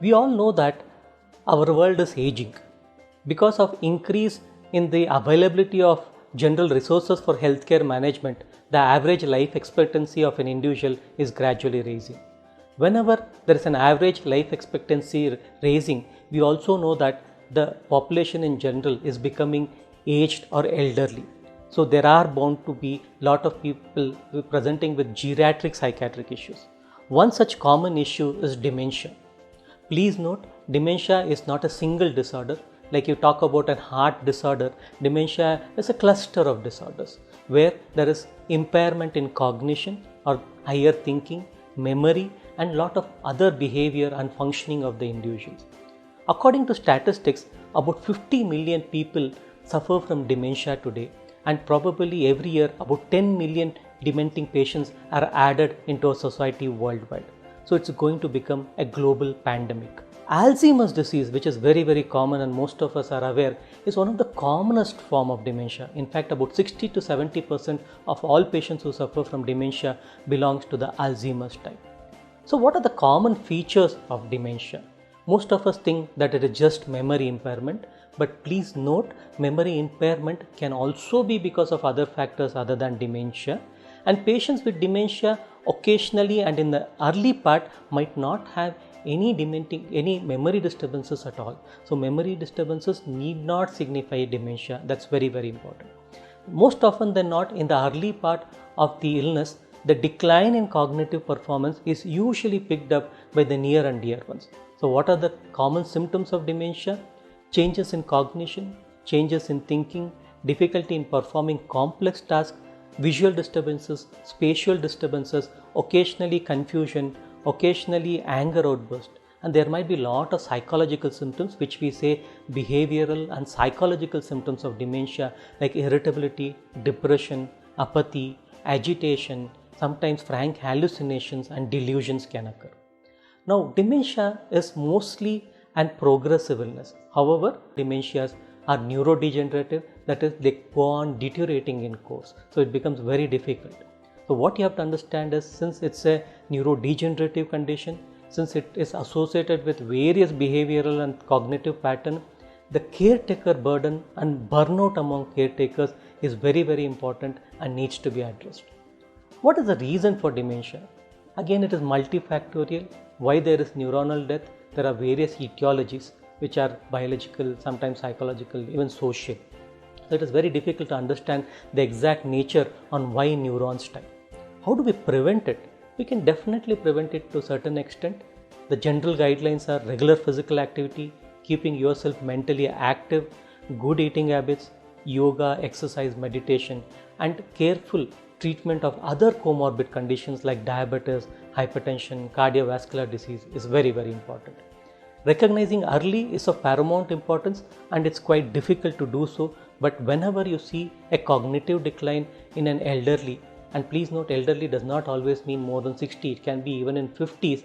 We all know that our world is aging. Because of increase in the availability of general resources for healthcare management, the average life expectancy of an individual is gradually raising. Whenever there is an average life expectancy raising, we also know that the population in general is becoming aged or elderly. So there are bound to be a lot of people presenting with geriatric psychiatric issues. One such common issue is dementia. Please note, dementia is not a single disorder. Like you talk about a heart disorder, dementia is a cluster of disorders where there is impairment in cognition or higher thinking, memory, and lot of other behavior and functioning of the individuals. According to statistics, about 50 million people suffer from dementia today, and probably every year about 10 million dementing patients are added into our society worldwide. So it's going to become a global pandemic. Alzheimer's disease, which is very common and most of us are aware, is one of the commonest form of dementia. In fact, about 60 to 70% of all patients who suffer from dementia belongs to the Alzheimer's type. So what are the common features of dementia? Most of us think that it is just memory impairment, but please note, memory impairment can also be because of other factors other than dementia, and patients with dementia occasionally and in the early part might not have any memory disturbances at all. So memory disturbances need not signify dementia. That's very important. Most often than not, in the early part of the illness, the decline in cognitive performance is usually picked up by the near and dear ones. So what are the common symptoms of dementia? Changes in cognition, changes in thinking, difficulty in performing complex tasks, visual disturbances, spatial disturbances, occasionally confusion, occasionally anger outburst, and there might be a lot of psychological symptoms which we say behavioral and psychological symptoms of dementia like irritability, depression, apathy, agitation, sometimes frank hallucinations and delusions can occur. Now, dementia is mostly an progressive illness. However, dementias are neurodegenerative, that is, they go on deteriorating in course. So it becomes very difficult. So what you have to understand is, since it's a neurodegenerative condition, since it is associated with various behavioral and cognitive patterns, the caretaker burden and burnout among caretakers is very important and needs to be addressed. What is the reason for dementia? Again, it is multifactorial. Why there is neuronal death? There are various etiologies which are biological, sometimes psychological, even social. So it is very difficult to understand the exact nature on why neurons die. How do we prevent it? We can definitely prevent it to a certain extent. The general guidelines are regular physical activity, keeping yourself mentally active, good eating habits, yoga, exercise, meditation, and careful treatment of other comorbid conditions like diabetes, hypertension, cardiovascular disease is very important. Recognizing early is of paramount importance, and it's quite difficult to do so, but whenever you see a cognitive decline in an elderly, and please note, elderly does not always mean more than 60, it can be even in 50s,